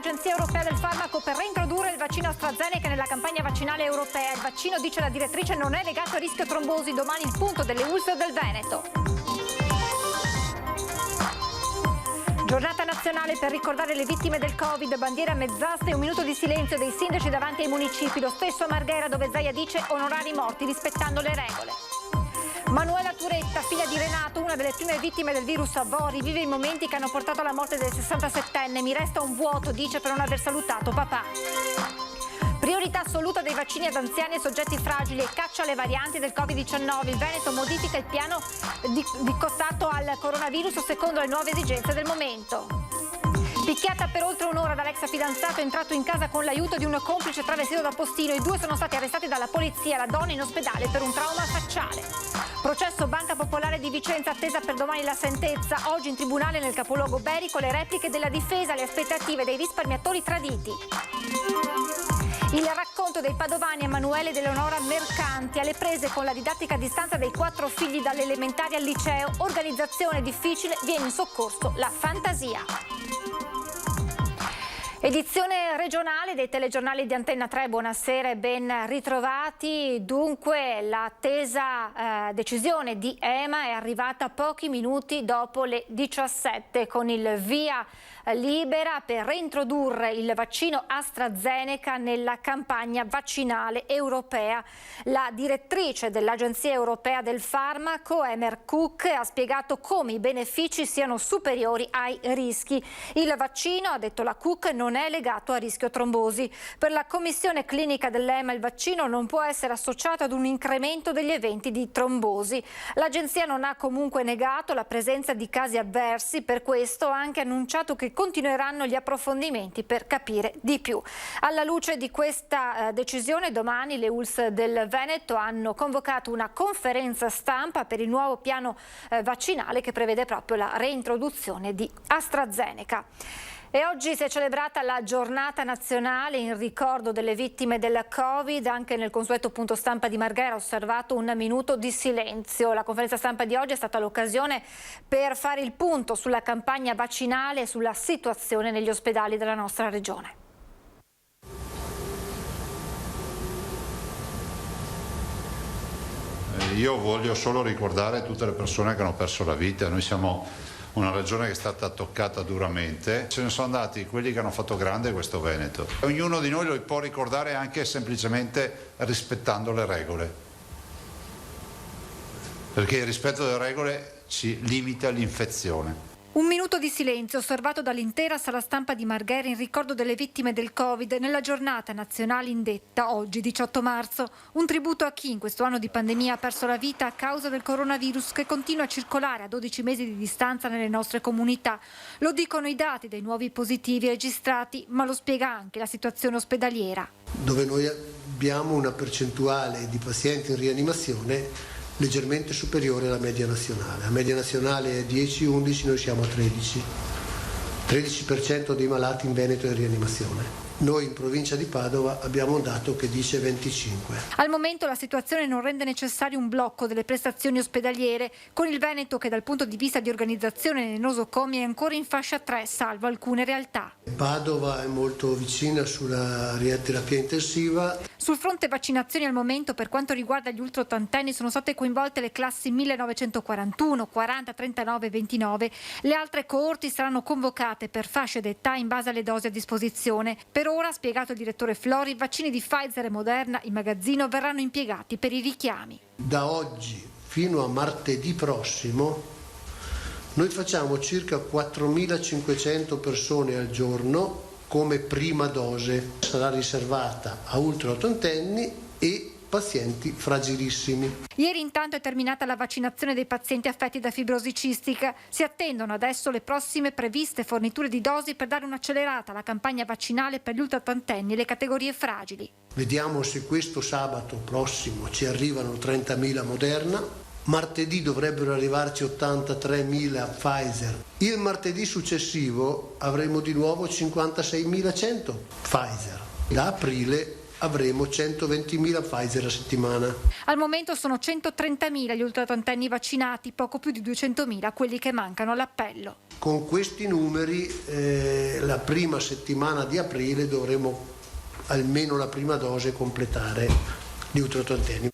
l'Agenzia Europea del Farmaco per reintrodurre il vaccino AstraZeneca nella campagna vaccinale europea. Il vaccino, dice la direttrice, non è legato a rischio trombosi. Domani il punto delle ULSS del Veneto. Giornata nazionale per ricordare le vittime del Covid, bandiera a mezz'asta e un minuto di silenzio dei sindaci davanti ai municipi. Lo stesso a Marghera, dove Zaia dice onorare i morti rispettando le regole. Manuela Turetta, figlia di Renato, una delle prime vittime del virus a Vori, vive i momenti che hanno portato alla morte del 67enne. Mi resta un vuoto, dice, per non aver salutato papà. Priorità assoluta dei vaccini ad anziani e soggetti fragili e caccia alle varianti del Covid-19. Il Veneto modifica il piano di contatto al coronavirus secondo le nuove esigenze del momento. Picchiata per oltre un'ora dall'ex fidanzato entrato in casa con l'aiuto di un complice travestito da postino. I due sono stati arrestati dalla polizia, la donna in ospedale per un trauma facciale. Processo Banca Popolare di Vicenza, attesa per domani la sentenza. Oggi in tribunale nel capoluogo Berico le repliche della difesa, le aspettative dei risparmiatori traditi. Il racconto dei padovani Emanuele ed Eleonora Mercanti, alle prese con la didattica a distanza dei 4 figli dalle elementari al liceo. Organizzazione difficile, viene in soccorso la fantasia. Edizione regionale dei telegiornali di Antenna 3, buonasera e ben ritrovati. Dunque l'attesa decisione di EMA è arrivata pochi minuti dopo le 17 con il via libera per reintrodurre il vaccino AstraZeneca nella campagna vaccinale europea. La direttrice dell'Agenzia Europea del Farmaco, Emer Cook, ha spiegato come i benefici siano superiori ai rischi. Il vaccino, ha detto la Cook, non è legato a rischio trombosi. Per la commissione clinica dell'EMA il vaccino non può essere associato ad un incremento degli eventi di trombosi. L'agenzia non ha comunque negato la presenza di casi avversi, per questo ha anche annunciato che continueranno gli approfondimenti per capire di più. Alla luce di questa decisione, domani le ULSS del Veneto hanno convocato una conferenza stampa per il nuovo piano vaccinale che prevede proprio la reintroduzione di AstraZeneca. E oggi si è celebrata la giornata nazionale in ricordo delle vittime del Covid. Anche nel consueto punto stampa di Marghera ha osservato un minuto di silenzio. La conferenza stampa di oggi è stata l'occasione per fare il punto sulla campagna vaccinale e sulla situazione negli ospedali della nostra regione. Io voglio solo ricordare tutte le persone che hanno perso la vita. Noi siamo una regione che è stata toccata duramente, ce ne sono andati quelli che hanno fatto grande questo Veneto. Ognuno di noi lo può ricordare anche semplicemente rispettando le regole, perché il rispetto delle regole ci limita l'infezione. Un minuto di silenzio osservato dall'intera sala stampa di Marghera in ricordo delle vittime del Covid nella giornata nazionale indetta oggi 18 marzo. Un tributo a chi in questo anno di pandemia ha perso la vita a causa del coronavirus che continua a circolare a 12 mesi di distanza nelle nostre comunità. Lo dicono i dati dei nuovi positivi registrati, ma lo spiega anche la situazione ospedaliera. Dove noi abbiamo una percentuale di pazienti in rianimazione leggermente superiore alla media nazionale. La media nazionale è 10-11, noi siamo a 13. 13% dei malati in Veneto è in rianimazione. Noi in provincia di Padova abbiamo un dato che dice 25. Al momento la situazione non rende necessario un blocco delle prestazioni ospedaliere, con il Veneto che dal punto di vista di organizzazione nei nosocomi è ancora in fascia 3, salvo alcune realtà. Padova è molto vicina sulla terapia intensiva. Sul fronte vaccinazioni al momento, per quanto riguarda gli ultraottantenni, sono state coinvolte le classi 1941, 40, 39 e 29. Le altre coorti saranno convocate per fasce d'età in base alle dosi a disposizione. Per ora, ha spiegato il direttore Flori, i vaccini di Pfizer e Moderna in magazzino verranno impiegati per i richiami. Da oggi fino a martedì prossimo noi facciamo circa 4.500 persone al giorno come prima dose. Sarà riservata a ultraottantenni e pazienti fragilissimi. Ieri intanto è terminata la vaccinazione dei pazienti affetti da fibrosi cistica. Si attendono adesso le prossime previste forniture di dosi per dare un'accelerata alla campagna vaccinale per gli ultraottantenni e le categorie fragili. Vediamo se questo sabato prossimo ci arrivano 30.000 Moderna. Martedì dovrebbero arrivarci 83.000 Pfizer. Il martedì successivo avremo di nuovo 56.100 Pfizer. Da aprile avremo 120.000 Pfizer a settimana. Al momento sono 130.000 gli ultraottantenni vaccinati, poco più di 200.000 quelli che mancano all'appello. Con questi numeri la prima settimana di aprile dovremo almeno la prima dose completare di ultraottantenni.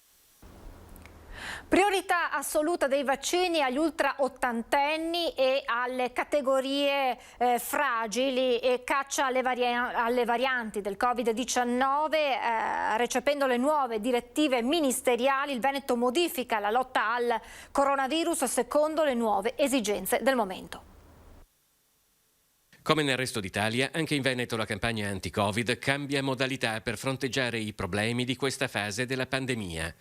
Priorità assoluta dei vaccini agli ultraottantenni e alle categorie fragili e caccia alle varianti del Covid-19. Recependo le nuove direttive ministeriali, il Veneto modifica la lotta al coronavirus secondo le nuove esigenze del momento. Come nel resto d'Italia, anche in Veneto la campagna anti-Covid cambia modalità per fronteggiare i problemi di questa fase della pandemia.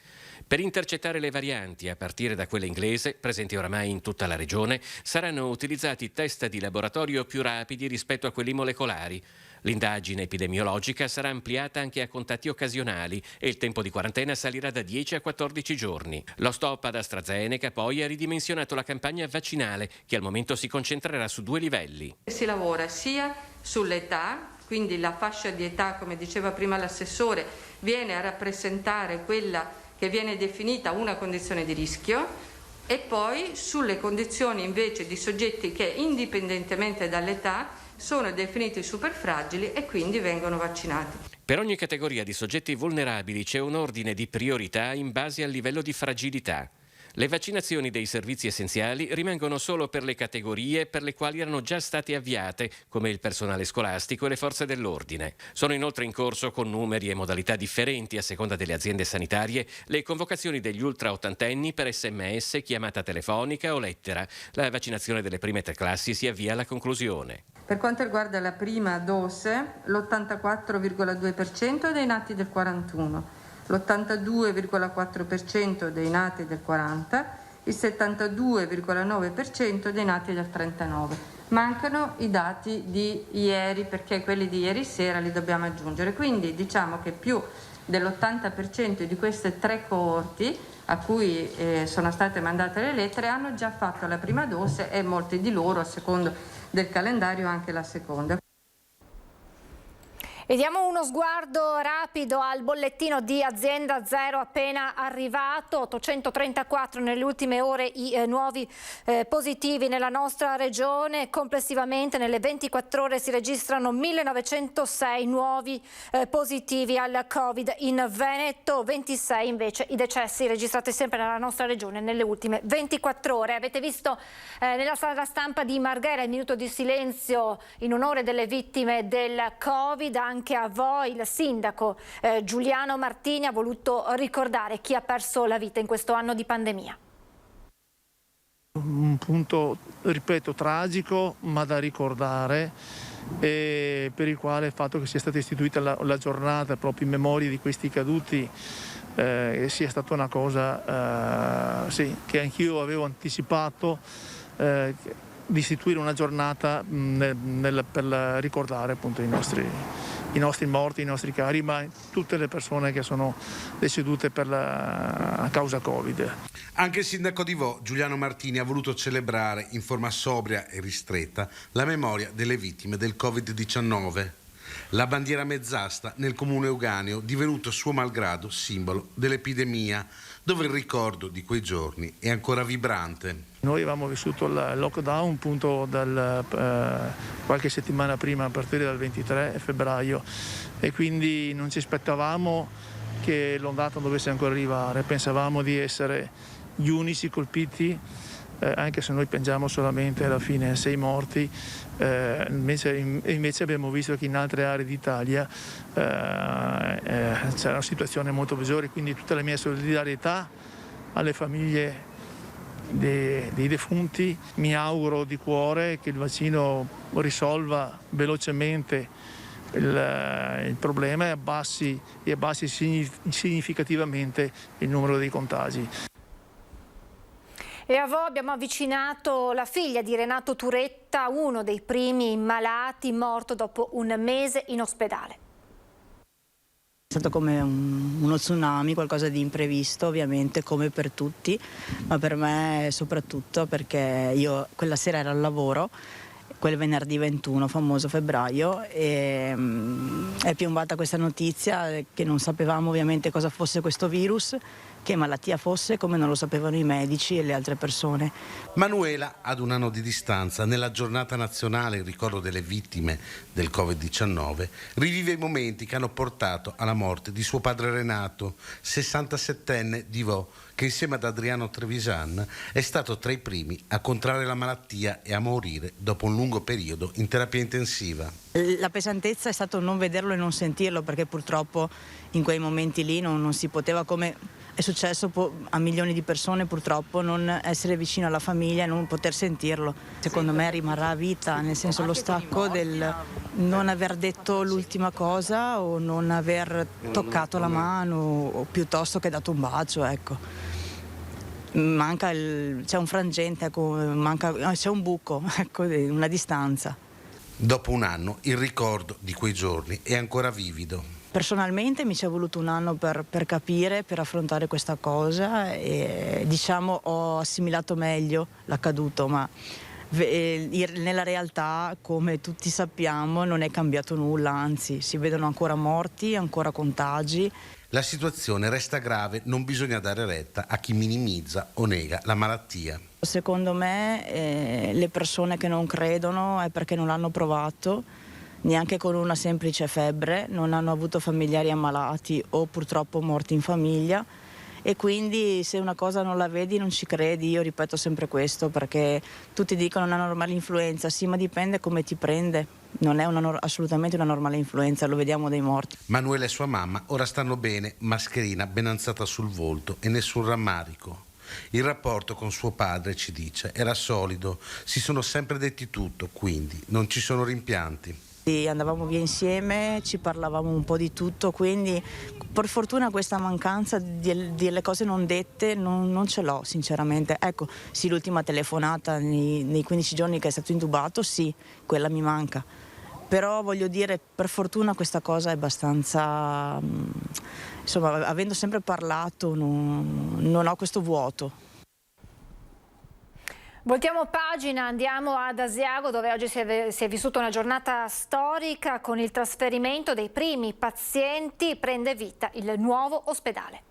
Per intercettare le varianti, a partire da quella inglese, presenti oramai in tutta la regione, saranno utilizzati test di laboratorio più rapidi rispetto a quelli molecolari. L'indagine epidemiologica sarà ampliata anche a contatti occasionali e il tempo di quarantena salirà da 10 a 14 giorni. Lo stop ad AstraZeneca poi ha ridimensionato la campagna vaccinale, che al momento si concentrerà su 2 livelli. Si lavora sia sull'età, quindi la fascia di età, come diceva prima l'assessore, viene a rappresentare quella che viene definita una condizione di rischio, e poi sulle condizioni invece di soggetti che indipendentemente dall'età sono definiti superfragili e quindi vengono vaccinati. Per ogni categoria di soggetti vulnerabili c'è un ordine di priorità in base al livello di fragilità. Le vaccinazioni dei servizi essenziali rimangono solo per le categorie per le quali erano già state avviate, come il personale scolastico e le forze dell'ordine. Sono inoltre in corso, con numeri e modalità differenti a seconda delle aziende sanitarie, le convocazioni degli ultraottantenni per SMS, chiamata telefonica o lettera. La vaccinazione delle prime 3 classi si avvia alla conclusione. Per quanto riguarda la prima dose, l'84,2% è dei nati del 41%. L'82,4% dei nati del 40, il 72,9% dei nati del 39. Mancano i dati di ieri, perché quelli di ieri sera li dobbiamo aggiungere, quindi diciamo che più dell'80% di queste 3 coorti a cui sono state mandate le lettere hanno già fatto la prima dose e molti di loro, a secondo del calendario, anche la seconda. E diamo uno sguardo rapido al bollettino di Azienda Zero appena arrivato. 834 nelle ultime ore i nuovi positivi nella nostra regione. Complessivamente nelle 24 ore si registrano 1906 nuovi positivi al Covid in Veneto, 26 invece i decessi registrati sempre nella nostra regione nelle ultime 24 ore. Avete visto nella sala stampa di Marghera il minuto di silenzio in onore delle vittime del Covid. Anche a voi il sindaco Giuliano Martini ha voluto ricordare chi ha perso la vita in questo anno di pandemia. Un punto, ripeto, tragico ma da ricordare, e per il quale il fatto che sia stata istituita la giornata proprio in memoria di questi caduti sia stata una cosa sì, che anch'io avevo anticipato, di istituire una giornata per ricordare appunto i nostri morti, i nostri cari, ma tutte le persone che sono decedute a causa Covid. Anche il sindaco di Vo, Giuliano Martini, ha voluto celebrare in forma sobria e ristretta la memoria delle vittime del Covid-19. La bandiera mezzasta nel comune euganeo, divenuto suo malgrado simbolo dell'epidemia, dove il ricordo di quei giorni è ancora vibrante. Noi avevamo vissuto il lockdown appunto qualche settimana prima, a partire dal 23 febbraio, e quindi non ci aspettavamo che l'ondata dovesse ancora arrivare. Pensavamo di essere gli unici colpiti, anche se noi piangiamo solamente alla fine 6 morti, invece abbiamo visto che in altre aree d'Italia c'era una situazione molto peggiore, quindi tutta la mia solidarietà alle famiglie dei defunti. Mi auguro di cuore che il vaccino risolva velocemente il problema e abbassi significativamente il numero dei contagi. E a voi abbiamo avvicinato la figlia di Renato Turetta, uno dei primi malati morto dopo un mese in ospedale. È stato come uno tsunami, qualcosa di imprevisto ovviamente, come per tutti, ma per me soprattutto perché io quella sera ero al lavoro, quel venerdì 21, famoso febbraio, e è piombata questa notizia che non sapevamo ovviamente cosa fosse questo virus, che malattia fosse, come non lo sapevano i medici e le altre persone. Manuela, ad un anno di distanza, nella giornata nazionale in ricordo delle vittime del Covid-19, rivive i momenti che hanno portato alla morte di suo padre Renato, 67enne divò, che insieme ad Adriano Trevisan è stato tra i primi a contrarre la malattia e a morire dopo un lungo periodo in terapia intensiva. La pesantezza è stato non vederlo e non sentirlo, perché purtroppo in quei momenti lì non si poteva, come è successo a milioni di persone purtroppo, non essere vicino alla famiglia e non poter sentirlo. Secondo me rimarrà a vita, nel senso lo stacco del non aver detto l'ultima cosa o non aver toccato la mano o piuttosto che dato un bacio, ecco. Manca c'è un frangente, ecco, c'è un buco, ecco, una distanza. Dopo un anno il ricordo di quei giorni è ancora vivido. Personalmente mi ci è voluto un anno per capire, per affrontare questa cosa e diciamo ho assimilato meglio l'accaduto, ma nella realtà, come tutti sappiamo, non è cambiato nulla, anzi si vedono ancora morti, ancora contagi. La situazione resta grave, non bisogna dare retta a chi minimizza o nega la malattia. Secondo me le persone che non credono è perché non l'hanno provato, neanche con una semplice febbre, non hanno avuto familiari ammalati o purtroppo morti in famiglia, e quindi se una cosa non la vedi non ci credi. Io ripeto sempre questo, perché tutti dicono una normale influenza, sì, ma dipende come ti prende. Non è assolutamente una normale influenza, lo vediamo dai morti. Manuela e sua mamma ora stanno bene, mascherina ben alzata sul volto e nessun rammarico. Il rapporto con suo padre, ci dice, era solido, si sono sempre detti tutto, quindi non ci sono rimpianti. Andavamo via insieme, ci parlavamo un po' di tutto, quindi per fortuna questa mancanza delle cose non dette non ce l'ho sinceramente. Ecco, sì, l'ultima telefonata nei 15 giorni che è stato intubato, sì, quella mi manca. Però voglio dire, per fortuna questa cosa è abbastanza, insomma, avendo sempre parlato non ho questo vuoto. Voltiamo pagina, andiamo ad Asiago, dove oggi si è vissuta una giornata storica con il trasferimento dei primi pazienti. Prende vita il nuovo ospedale.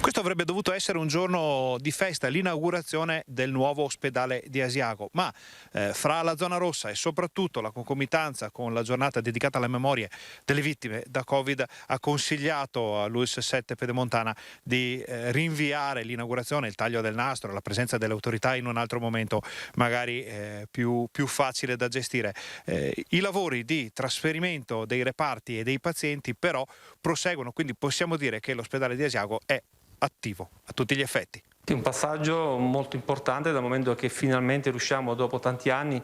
Questo avrebbe dovuto essere un giorno di festa, l'inaugurazione del nuovo ospedale di Asiago, ma fra la zona rossa e soprattutto la concomitanza con la giornata dedicata alle memorie delle vittime da Covid ha consigliato all'ULSS 7 Pedemontana di rinviare l'inaugurazione, il taglio del nastro, la presenza delle autorità in un altro momento magari più facile da gestire. I lavori di trasferimento dei reparti e dei pazienti però proseguono, quindi possiamo dire che l'ospedale di Asiago è attivo a tutti gli effetti. Un passaggio molto importante dal momento che finalmente riusciamo dopo tanti anni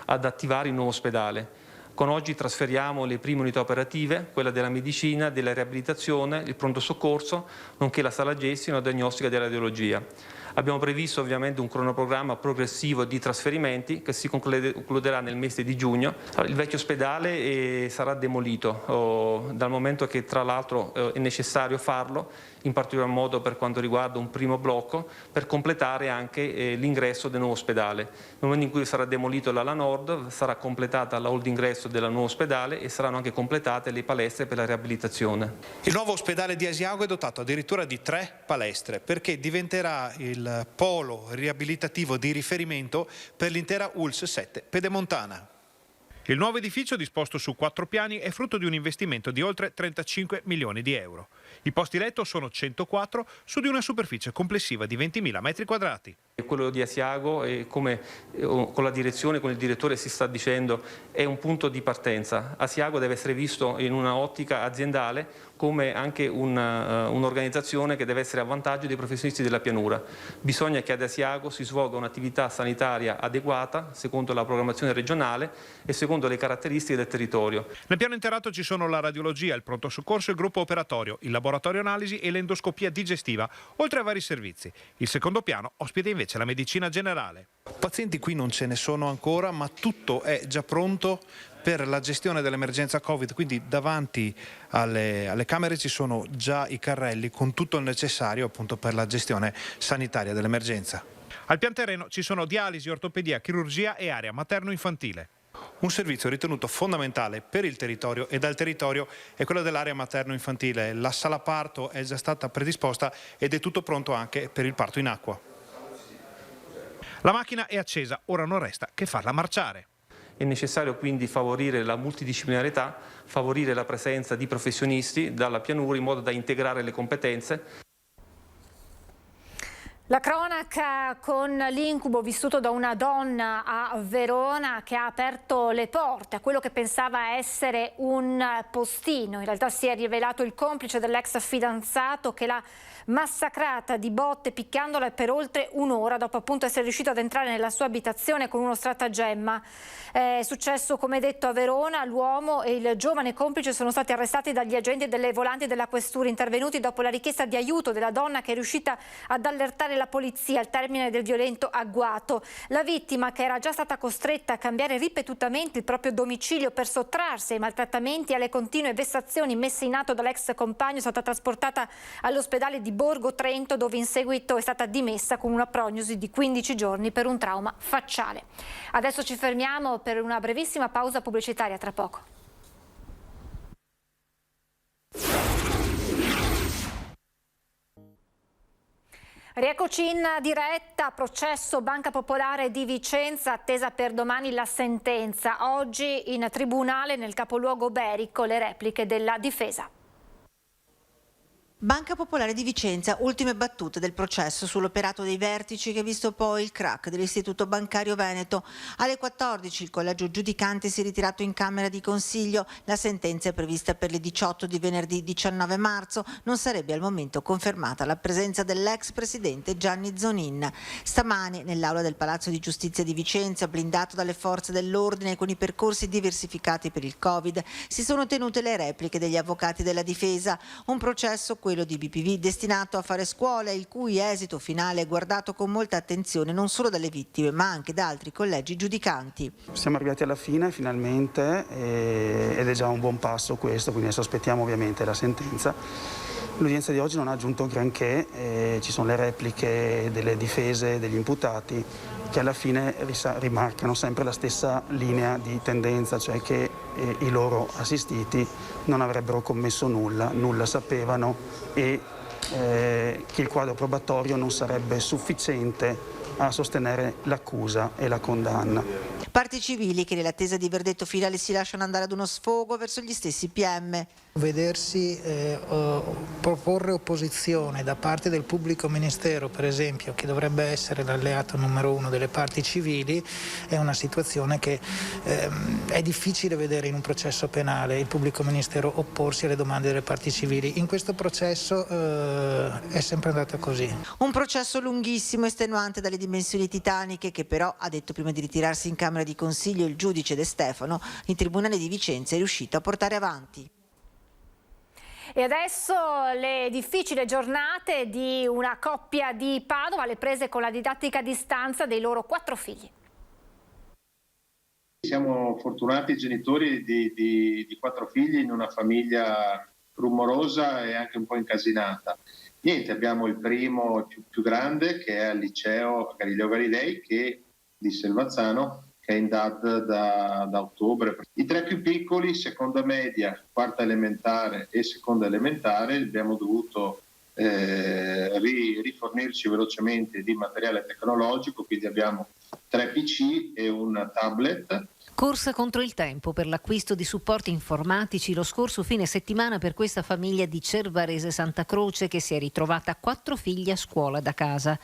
ad attivare il nuovo ospedale. Con oggi trasferiamo le prime unità operative, quella della medicina, della riabilitazione, il pronto soccorso, nonché la sala gessi e la diagnostica della radiologia. Abbiamo previsto ovviamente un cronoprogramma progressivo di trasferimenti che si concluderà nel mese di giugno. Il vecchio ospedale sarà demolito dal momento che tra l'altro è necessario farlo, in particolar modo per quanto riguarda un primo blocco, per completare anche l'ingresso del nuovo ospedale. Nel momento in cui sarà demolito l'ala nord, sarà completata la hall d'ingresso del nuovo ospedale e saranno anche completate le palestre per la riabilitazione. Il nuovo ospedale di Asiago è dotato addirittura di 3 palestre, perché diventerà il polo riabilitativo di riferimento per l'intera ULSS 7 Pedemontana. Il nuovo edificio, disposto su 4 piani, è frutto di un investimento di oltre 35 milioni di euro. I posti letto sono 104 su di una superficie complessiva di 20.000 metri quadrati. Quello di Asiago, come con la direzione, con il direttore si sta dicendo, è un punto di partenza. Asiago deve essere visto in una ottica aziendale come anche un'organizzazione che deve essere a vantaggio dei professionisti della pianura. Bisogna che ad Asiago si svolga un'attività sanitaria adeguata secondo la programmazione regionale e secondo le caratteristiche del territorio. Nel piano interrato ci sono la radiologia, il pronto soccorso, il gruppo operatorio, il laboratorio analisi e l'endoscopia digestiva, oltre a vari servizi. Il secondo piano ospita invece la medicina generale. Pazienti qui non ce ne sono ancora, ma tutto è già pronto per la gestione dell'emergenza Covid, quindi davanti alle camere ci sono già i carrelli con tutto il necessario appunto per la gestione sanitaria dell'emergenza. Al pian terreno ci sono dialisi, ortopedia, chirurgia e area materno-infantile. Un servizio ritenuto fondamentale per il territorio e dal territorio è quello dell'area materno-infantile. La sala parto è già stata predisposta ed è tutto pronto anche per il parto in acqua. La macchina è accesa, ora non resta che farla marciare. È necessario quindi favorire la multidisciplinarietà, favorire la presenza di professionisti dalla pianura in modo da integrare le competenze. La cronaca con l'incubo vissuto da una donna a Verona che ha aperto le porte a quello che pensava essere un postino. In realtà si è rivelato il complice dell'ex fidanzato che l'ha massacrata di botte picchiandola per oltre un'ora dopo appunto essere riuscito ad entrare nella sua abitazione con uno stratagemma. È successo, come detto, a Verona. L'uomo e il giovane complice sono stati arrestati dagli agenti delle volanti della questura intervenuti dopo la richiesta di aiuto della donna che è riuscita ad allertare la polizia al termine del violento agguato. La vittima, che era già stata costretta a cambiare ripetutamente il proprio domicilio per sottrarsi ai maltrattamenti e alle continue vessazioni messe in atto dall'ex compagno, è stata trasportata all'ospedale di Borgo Trento, dove in seguito è stata dimessa con una prognosi di 15 giorni per un trauma facciale. Adesso ci fermiamo per una brevissima pausa pubblicitaria, tra poco. Rieccoci in diretta, processo Banca Popolare di Vicenza, attesa per domani la sentenza. Oggi in tribunale nel capoluogo iberico le repliche della difesa. Banca Popolare di Vicenza, ultime battute del processo sull'operato dei vertici che ha visto poi il crack dell'Istituto Bancario Veneto. Alle 14 il collegio giudicante si è ritirato in Camera di Consiglio. La sentenza è prevista per le 18 di venerdì 19 marzo. Non sarebbe al momento confermata la presenza dell'ex presidente Gianni Zonin. Stamani nell'aula del Palazzo di Giustizia di Vicenza, blindato dalle forze dell'ordine con i percorsi diversificati per il Covid, si sono tenute le repliche degli avvocati della difesa. Un processo, quello di BPV, destinato a fare scuola, il cui esito finale è guardato con molta attenzione non solo dalle vittime ma anche da altri collegi giudicanti. Siamo arrivati alla fine finalmente ed è già un buon passo questo, quindi adesso aspettiamo ovviamente la sentenza. L'udienza di oggi non ha aggiunto granché, ci sono le repliche delle difese degli imputati che alla fine rimarcano sempre la stessa linea di tendenza, cioè che i loro assistiti non avrebbero commesso nulla sapevano e che il quadro probatorio non sarebbe sufficiente a sostenere l'accusa e la condanna. Parti civili che nell'attesa di verdetto finale si lasciano andare ad uno sfogo verso gli stessi PM. Vedersi proporre opposizione da parte del pubblico ministero, per esempio, che dovrebbe essere l'alleato numero uno delle parti civili, è una situazione che è difficile vedere in un processo penale, il pubblico ministero opporsi alle domande delle parti civili. In questo processo è sempre andata così. Un processo lunghissimo, estenuante dalle dimensioni titaniche, che però, ha detto prima di ritirarsi in Camera di Consiglio il giudice De Stefano, il Tribunale di Vicenza è riuscito a portare avanti. E adesso le difficili giornate di una coppia di Padova, alle prese con la didattica a distanza dei loro 4 figli. Siamo fortunati genitori di 4 figli in una famiglia rumorosa e anche un po' incasinata. Niente, abbiamo il primo più grande che è al liceo Galileo Galilei, che di Selvazzano, che è in DAD da ottobre. I 3 più piccoli, seconda media, quarta elementare e seconda elementare, abbiamo dovuto rifornirci velocemente di materiale tecnologico, quindi abbiamo 3 PC e un tablet. Corsa contro il tempo per l'acquisto di supporti informatici lo scorso fine settimana per questa famiglia di Cervarese Santa Croce che si è ritrovata 4 figli a scuola da casa.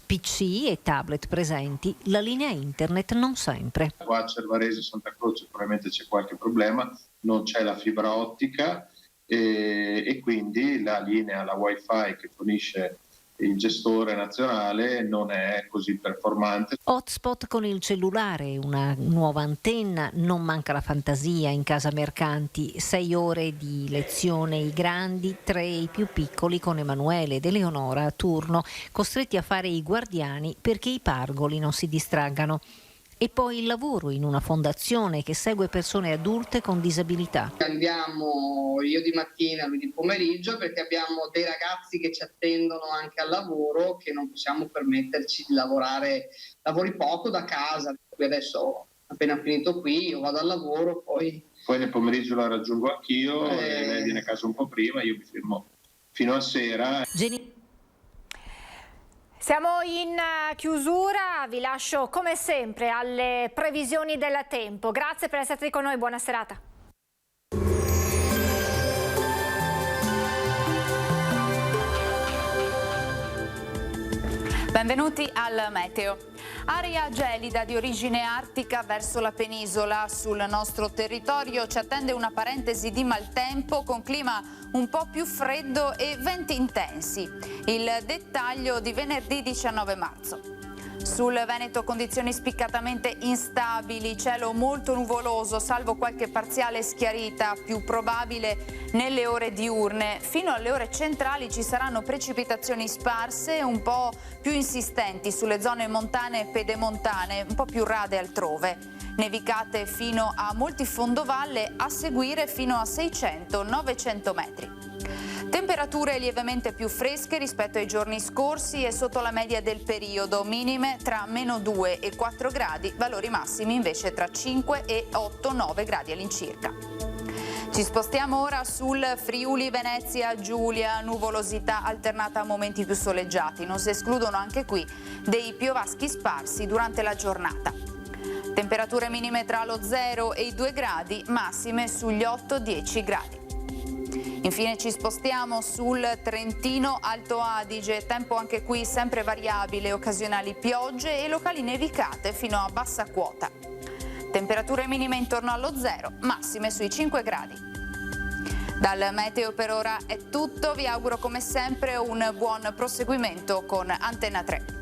PC e tablet presenti, la linea internet non sempre. Qua a Cervarese Santa Croce probabilmente c'è qualche problema, non c'è la fibra ottica e quindi la linea, la wifi che fornisce il gestore nazionale non è così performante. Hotspot con il cellulare, una nuova antenna, non manca la fantasia in casa Mercanti, 6 ore di lezione i grandi, 3 i più piccoli con Emanuele ed Eleonora a turno, costretti a fare i guardiani perché i pargoli non si distraggano. E poi il lavoro in una fondazione che segue persone adulte con disabilità. Andiamo io di mattina, lui di pomeriggio, perché abbiamo dei ragazzi che ci attendono anche al lavoro, che non possiamo permetterci di lavori poco da casa. Adesso appena finito qui io vado al lavoro, poi nel pomeriggio la raggiungo anch'io, e lei viene a casa un po' prima, io mi fermo fino a sera. Siamo in chiusura, vi lascio come sempre alle previsioni del tempo. Grazie per essere con noi, buona serata. Benvenuti al meteo. Aria gelida di origine artica verso la penisola. Sul nostro territorio ci attende una parentesi di maltempo con clima un po' più freddo e venti intensi. Il dettaglio di venerdì 19 marzo. Sul Veneto condizioni spiccatamente instabili, cielo molto nuvoloso, salvo qualche parziale schiarita, più probabile nelle ore diurne. Fino alle ore centrali ci saranno precipitazioni sparse, un po' più insistenti sulle zone montane e pedemontane, un po' più rade altrove. Nevicate fino a molti fondovalle, a seguire fino a 600-900 metri. Temperature lievemente più fresche rispetto ai giorni scorsi e sotto la media del periodo, minime tra -2 e 4 gradi, valori massimi invece tra 5 e 8-9 gradi all'incirca. Ci spostiamo ora sul Friuli Venezia Giulia, nuvolosità alternata a momenti più soleggiati, non si escludono anche qui dei piovaschi sparsi durante la giornata. Temperature minime tra lo 0 e i 2 gradi, massime sugli 8-10 gradi. Infine ci spostiamo sul Trentino Alto Adige, tempo anche qui sempre variabile, occasionali piogge e locali nevicate fino a bassa quota. Temperature minime intorno allo 0, massime sui 5 gradi. Dal meteo per ora è tutto, vi auguro come sempre un buon proseguimento con Antenna 3.